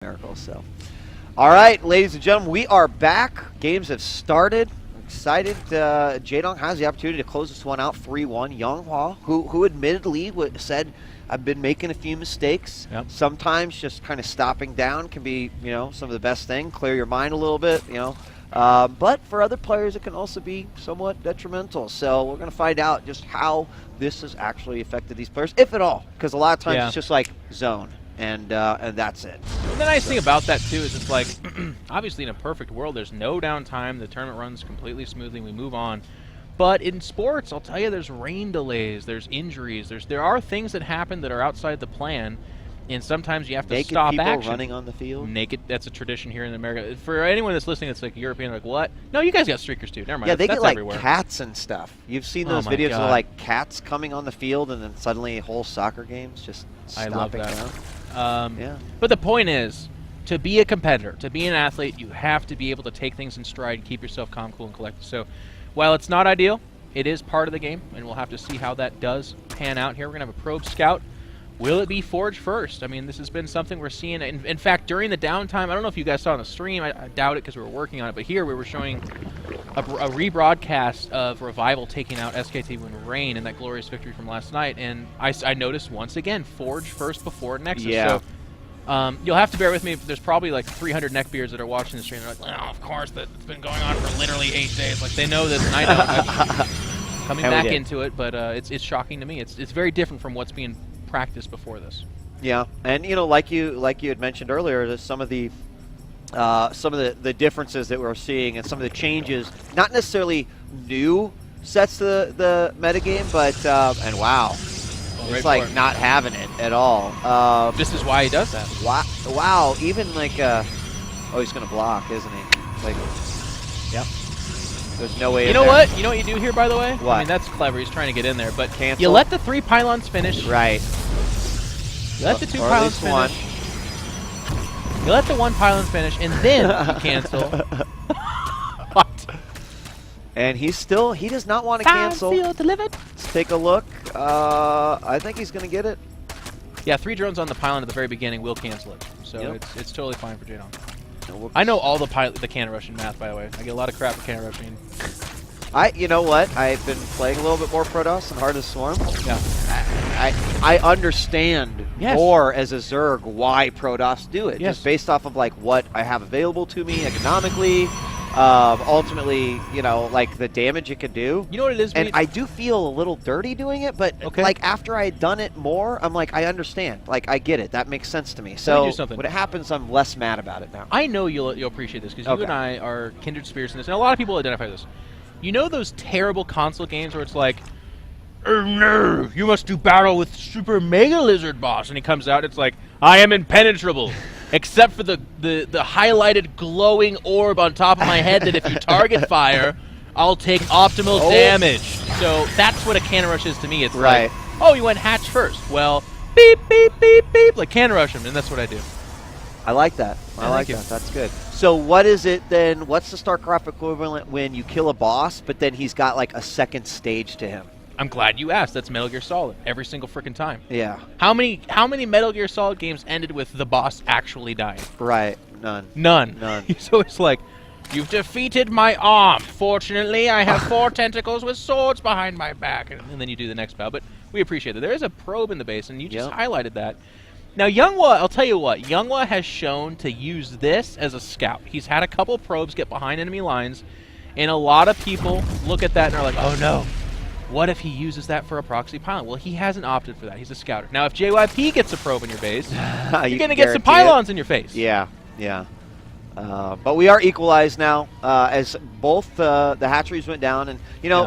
Miracle. So, all right, ladies and gentlemen, we are back. Games have started. I'm excited. Jaedong has the opportunity to close this one out 3-1. YongHwa, who admittedly said, I've been making a few mistakes. Yep. Sometimes just kind of stopping down can be, some of the best thing. Clear your mind a little bit, But for other players, it can also be somewhat detrimental. So we're going to find out just how this has actually affected these players, if at all. Because a lot of times it's just like zone, and that's it. Well, the nice thing about that, too, is it's like, obviously in a perfect world, there's no downtime. The tournament runs completely smoothly. We move on. But in sports, I'll tell you, there's rain delays, there's injuries, there are things that happen that are outside the plan, and sometimes you have to stop action. Naked people running on the field? Naked, that's a tradition here in America. For anyone that's listening that's like European, like, what? No, you guys got streakers too. Never mind. Yeah, they that's get like everywhere. cats and stuff. You've seen those videos of like cats coming on the field and then suddenly whole soccer games just stopping I love that. down. Yeah. But the point is, to be a competitor, to be an athlete, you have to be able to take things in stride and keep yourself calm, cool, and collected. So while it's not ideal, it is part of the game, and we'll have to see how that does pan out here. We're going to have a probe scout. Will it be Forge first? I mean, this has been something we're seeing. In fact, during the downtime, I don't know if you guys saw on the stream. I doubt it because we were working on it. But here we were showing a rebroadcast of Revival taking out SK2 and Rain in that glorious victory from last night. And I noticed once again, Forge first before Nexus. Yeah. So you'll have to bear with me. There's probably like 300 neckbeards that are watching the stream. They're like, oh, of course, it's been going on for literally 8 days. Like, they know this, and I know. Coming back into it, but it's shocking to me. It's very different from what's being practiced before this. Yeah, and like you had mentioned earlier, there's some of the differences that we're seeing and some of the changes, not necessarily new sets to the metagame, but and wow. It's like not having it at all. This is why he does that. Wow. Even like, he's going to block, isn't he? Like, yep. There's no way. You know what? You know what you do here, by the way? What? I mean, that's clever. He's trying to get in there, but Cancel. You let the 3 pylons finish. Right. You let the 2 pylons finish. You let the 1 pylon finish, and then you cancel. What? And he does not want to cancel. Field delivered. Let's take a look. I think he's going to get it. Yeah, 3 drones on the pylon at the very beginning will cancel it. So Yep. it's totally fine for Jaedong. I know all the cannon rushing math, by the way. I get a lot of crap for cannon rushing. You know what? I've been playing a little bit more Protoss and Heart of Swarm. Yeah. I understand more as a Zerg why Protoss do it. Yes. Just based off of like what I have available to me economically. Ultimately, like the damage it can do. You know what it is? And I do feel a little dirty doing it, but like after I had done it more, I'm like, I understand. Like, I get it. That makes sense to me. So when it happens, I'm less mad about it now. I know you'll appreciate this because you and I are kindred spirits in this, and a lot of people identify this. You know those terrible console games where it's like, oh no, you must do battle with Super Mega Lizard Boss, and he comes out, it's like, I am impenetrable. Except for the highlighted glowing orb on top of my head that if you target fire, I'll take optimal damage. So that's what a cannon rush is to me. It's like, oh, you went hatch first. Well, beep, beep, beep, beep. Like cannon rush him, and that's what I do. I like that. I like that. That's good. So what is it then? What's the StarCraft equivalent when you kill a boss, but then he's got like a second stage to him? I'm glad you asked. That's Metal Gear Solid every single freaking time. Yeah. How many Metal Gear Solid games ended with the boss actually dying? Right. None. None. So it's like, you've defeated my arm. Fortunately, I have 4 tentacles with swords behind my back. And then you do the next bow. But we appreciate it. There is a probe in the base, and you just highlighted that. Now, YongHwa, I'll tell you what. YongHwa has shown to use this as a scout. He's had a couple probes get behind enemy lines, and a lot of people look at that and are like, oh no. What if he uses that for a proxy pylon? Well, he hasn't opted for that. He's a scouter. Now, if JYP gets a probe in your base, you're going to get some pylons in your face. Yeah. But we are equalized now as both the hatcheries went down. And,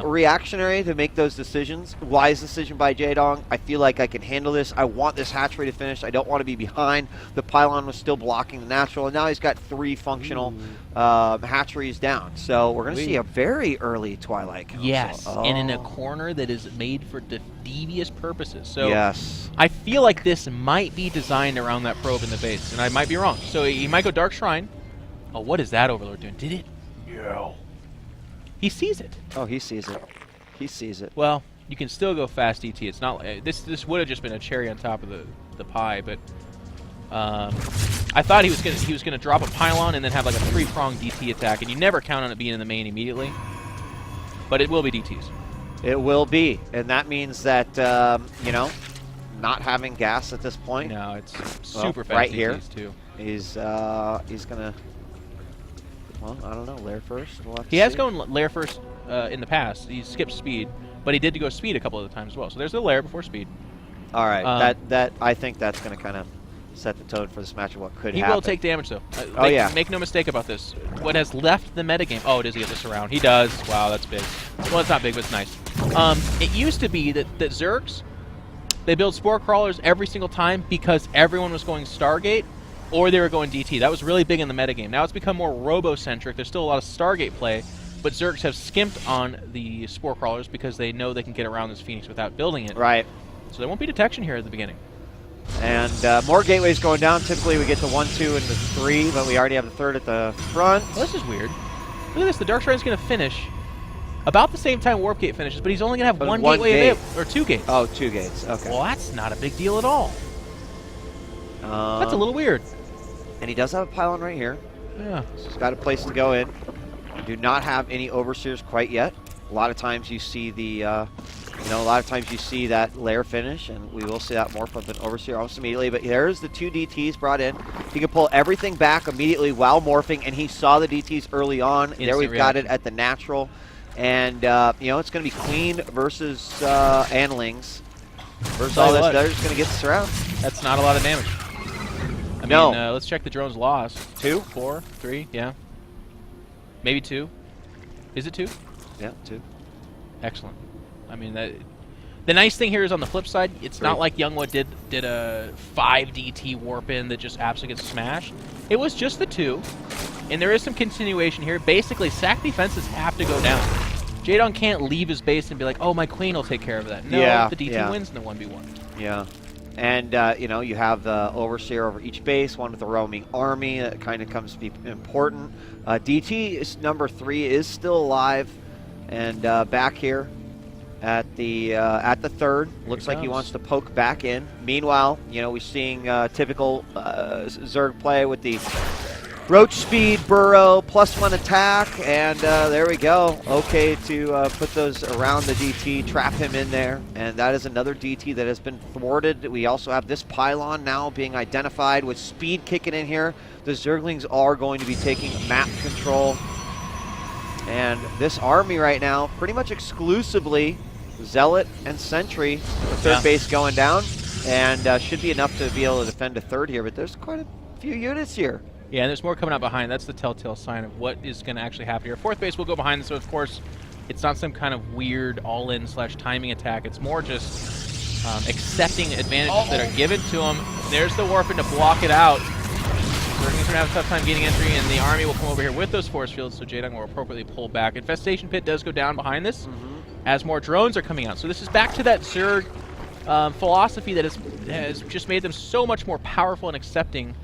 reactionary to make those decisions. Wise decision by Jaedong. I feel like I can handle this. I want this hatchery to finish. I don't want to be behind. The pylon was still blocking the natural. And now he's got 3 functional hatcheries down. So we're going to see a very early Twilight Council. Yes, and in a corner that is made for devious purposes. So I feel like this might be designed around that probe in the base. And I might be wrong. So he might go Dark Shrine. Oh, what is that Overlord doing? Did it? No. He sees it. Oh, he sees it. He sees it. Well, you can still go fast ET. It's not like this would have just been a cherry on top of the pie, but I thought he was gonna drop a pylon and then have like a 3-pronged DT attack, and you never count on it being in the main immediately. But it will be DTs. It will be, and that means that you know, not having gas at this point. No, it's super fast right DTs here. too. He's gonna. Well, I don't know. Lair first. We'll have to He has see. gone lair first in the past. He skipped speed, but he did go speed a couple of times as well. So there's the lair before speed. All right. That I think that's gonna kind of set the tone for this match of what could He happen. will take damage though. Oh yeah. Make no mistake about this. What has left the metagame? Oh, does he get the surround? He does. Wow, that's big. Well, it's not big, but it's nice. It used to be that Zergs, they build spore crawlers every single time because everyone was going Stargate or they were going DT. That was really big in the metagame. Now it's become more robo-centric. There's still a lot of Stargate play, but Zergs have skimped on the spore crawlers because they know they can get around this Phoenix without building it. Right. So there won't be detection here at the beginning. And more gateways going down. Typically, we get to 1, 2, and the 3, but we already have the 3rd at the front. Well, this is weird. Look at this. The Dark Shrine's going to finish about the same time Warp Gate finishes, but he's only going to have one gateway available, or 2 gates. Oh, 2 gates. Okay. Well, that's not a big deal at all. That's a little weird. And he does have a pylon right here. Yeah. So he's got a place to go in. Do not have any overseers quite yet. A lot of times you see the, that lair finish, and we will see that morph of an overseer almost immediately. But there's the 2 DTs brought in. He can pull everything back immediately while morphing, and he saw the DTs early on. Instant there we've got reaction. it at the natural. And, it's going to be Queen versus Anlings. Versus all this. They're just going to get the surround. That's not a lot of damage. I No. mean, let's check the drone's loss. 2? 4, 3, yeah. Maybe 2. Is it 2? Yeah, 2. Excellent. I mean, the nice thing here is on the flip side, it's 3. not like YongHwa did a 5 DT warp in that just absolutely gets smashed. It was just the 2, and there is some continuation here. Basically, sack defenses have to go down. Jaedong can't leave his base and be like, oh, my queen will take care of that. No, Yeah, the DT wins in the 1v1. Yeah. And, you have the overseer over each base, one with the roaming army. That kind of comes to be important. DT is number 3 is still alive, and back here at the 3rd. Looks like he wants to poke back in. Meanwhile, we're seeing typical Zerg play with the Roach speed, burrow, +1 attack, and there we go. Okay to put those around the DT, trap him in there, and that is another DT that has been thwarted. We also have this pylon now being identified with speed kicking in here. The Zerglings are going to be taking map control, and this army right now, pretty much exclusively Zealot and Sentry, the 3rd base going down, and should be enough to be able to defend a 3rd here, but there's quite a few units here. Yeah, and there's more coming out behind. That's the telltale sign of what is going to actually happen here. 4th base will go behind, so of course, it's not some kind of weird all-in / timing attack. It's more just accepting advantages that are given to him. There's the warping to block it out. We're going to have a tough time getting entry, and the army will come over here with those force fields, so Jaedong will appropriately pull back. Infestation Pit does go down behind this as more drones are coming out. So this is back to that Zerg philosophy that has just made them so much more powerful and accepting.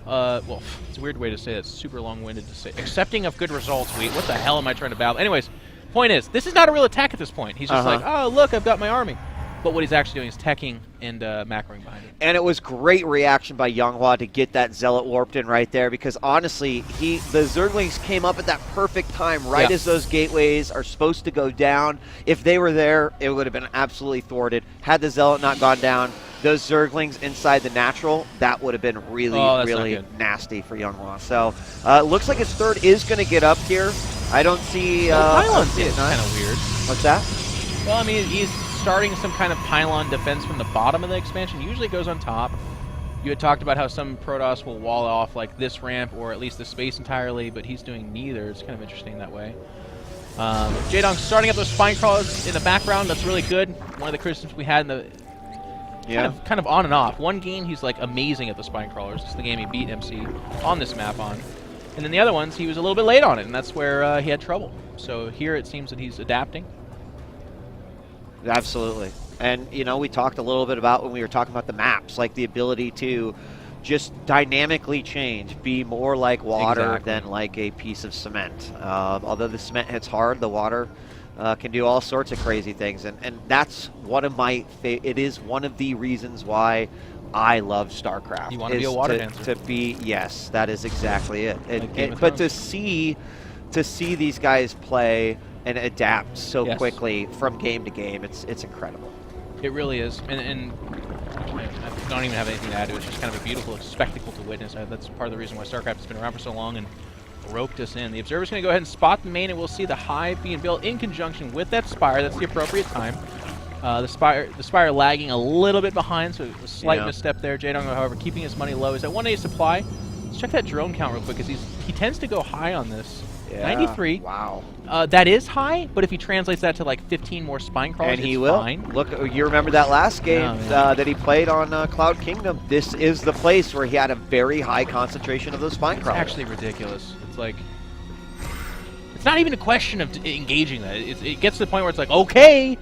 Well, it's a weird way to say that. It's super long-winded to say. Accepting of good results, what the hell am I trying to babble? Anyways, point is, this is not a real attack at this point. He's just like, oh, look, I've got my army. But what he's actually doing is teching and macroing behind it. And it was great reaction by YongHwa to get that Zealot warped in right there, because honestly, the Zerglings came up at that perfect time, right as those gateways are supposed to go down. If they were there, it would have been absolutely thwarted. Had the Zealot not gone down, those Zerglings inside the natural, that would have been really, really nasty for YongHwa. So it looks like his 3rd is going to get up here. I don't see... Pylon's kind of weird. What's that? Well, I mean, he's starting some kind of pylon defense from the bottom of the expansion. Usually it goes on top. You had talked about how some Protoss will wall off like this ramp or at least the space entirely, but he's doing neither. It's kind of interesting that way. Jaedong starting up those spine crawlers in the background. That's really good. One of the criticisms we had in the... Kind of on and off. One game, he's like amazing at the spine crawlers. It's the game he beat MC on this map on. And then the other ones, he was a little bit late on it, and that's where he had trouble. So here it seems that he's adapting. Absolutely. And, we talked a little bit about when we were talking about the maps, like the ability to just dynamically change, be more like water than like a piece of cement. Although the cement hits hard, the water can do all sorts of crazy things. And that's one of it is one of the reasons why I love StarCraft. You want to be a water dancer. Yes, that is exactly it. Like But to see these guys play and adapt so quickly from game to game, it's incredible. It really is, and I don't even have anything to add to it. It's just kind of a beautiful spectacle to witness. That's part of the reason why StarCraft has been around for so long and roped us in. The Observer's going to go ahead and spot the main, and we'll see the Hive being built in conjunction with that Spire. That's the appropriate time. The Spire lagging a little bit behind, so a slight misstep there. Jaedong, however, keeping his money low. He's at 1A supply. Let's check that drone count real quick, because he tends to go high on this. Yeah. 93. Wow. That is high, but if he translates that to like 15 more spine crawlers, and he will. Fine. Look, you remember that last game that he played on Cloud Kingdom? This is the place where he had a very high concentration of those spine crawlers. It's actually ridiculous. It's like, it's not even a question of engaging that. It gets to the point where it's like, okay,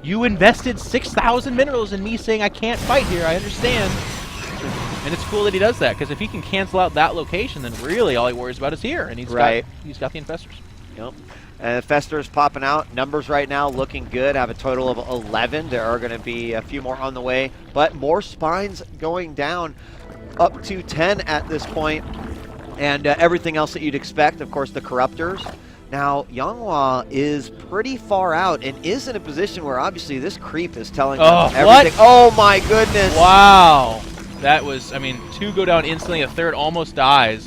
you invested 6,000 minerals in me saying I can't fight here. I understand. And it's cool that he does that, because if he can cancel out that location, then really all he worries about is here, and he's got the infestors. Yep. And Infestors popping out. Numbers right now looking good. Have a total of 11. There are going to be a few more on the way, but more spines going down, up to 10 at this point, and everything else that you'd expect. Of course, the Corruptors. Now, YongHwa is pretty far out and is in a position where obviously this creep is telling them everything. What? Oh my goodness! Wow. That was, I mean, 2 go down instantly, a third almost dies.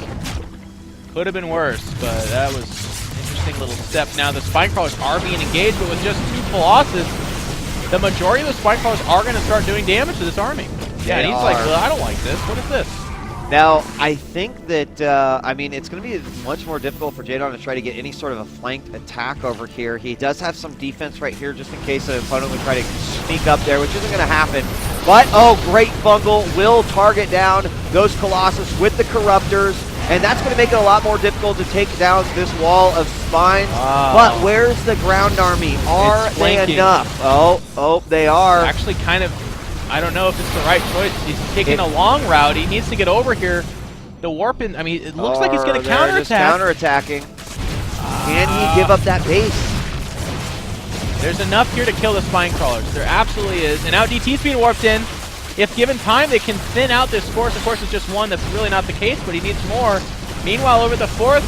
Could have been worse, but that was an interesting little step. Now the spine crawlers are being engaged, but with just 2 Colossus, the majority of the spine crawlers are going to start doing damage to this army. Yeah, and he's like, well, I don't like this. What is this? Now, I think that, I mean, it's going to be much more difficult for Jaedong to try to get any sort of a flanked attack over here. He does have some defense right here just in case an opponent would try to sneak up there, which isn't going to happen. But, oh, great bungle. Will target down those Colossus with the Corruptors, and that's going to make it a lot more difficult to take down this wall of spines. But where's the ground army? Are they enough? Oh, they are. Actually, kind of. I don't know if it's the right choice. He's taking a long route. He needs to get over here. The warp in, I mean, it looks like he's going to counterattack. Counterattacking. Can he give up that base? There's enough here to kill the spine crawlers. There absolutely is. And now DT's being warped in. If given time, they can thin out this force. Of course, it's just 1. That's really not the case, but he needs more. Meanwhile, over the 4th,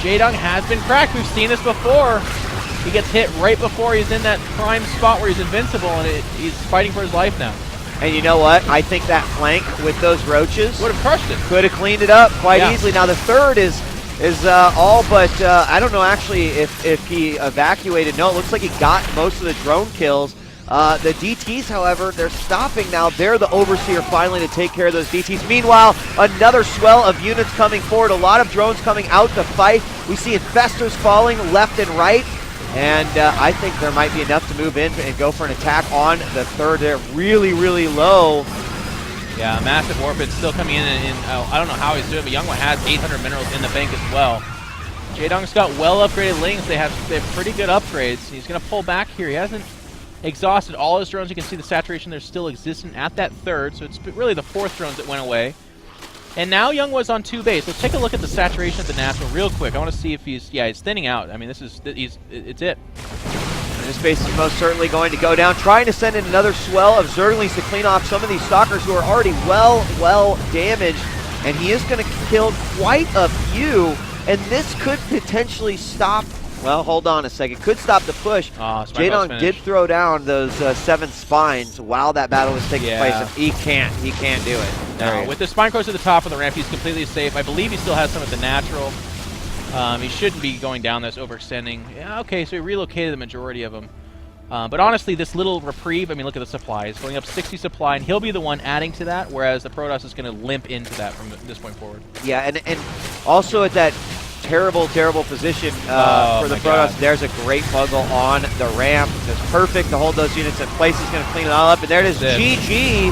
Jaedong has been cracked. We've seen this before. He gets hit right before he's in that prime spot where he's invincible, and he's fighting for his life now. And you know what? I think that flank with those roaches would have crushed it. Could have cleaned it up quite easily. Now the 3rd is all but, I don't know actually if he evacuated. No, it looks like he got most of the drone kills. The DTs, however, they're stopping now. They're the Overseer finally to take care of those DTs. Meanwhile, another swell of units coming forward. A lot of drones coming out to fight. We see Infestors falling left and right. And I think there might be enough to move in and go for an attack on the 3rd. They're really, really low. Yeah, massive warp. It's still coming in. I don't know how he's doing, but YongHwa has 800 minerals in the bank as well. Jaedong's got well upgraded lings. They have pretty good upgrades. He's going to pull back here. He hasn't exhausted all his drones. You can see the saturation there's still existent at that 3rd. So it's really the 4th drones that went away. And now YongHwa's on 2 base. Let's take a look at the saturation at the natural real quick. I want to see if he's thinning out. I mean, it's it. This base is most certainly going to go down. Trying to send in another swell of Zerglings to clean off some of these Stalkers who are already well damaged. And he is going to kill quite a few. And this could potentially stop. Well, hold on a second. Could stop the push. Jaedong did throw down those 7 spines while that battle was taking place. And he can't do it. No, with the spine crawlers at the top of the ramp, he's completely safe. I believe he still has some of the natural. He shouldn't be going down this, overextending. Yeah, okay, so he relocated the majority of them. But honestly, this little reprieve, I mean, look at the supply. It's going up 60 supply, and he'll be the one adding to that, whereas the Protoss is going to limp into that from this point forward. Yeah, and also at that terrible position for the Protoss. God. There's a great buggle on the ramp. It's perfect to hold those units in place. He's going to clean it all up, and there it is. GG.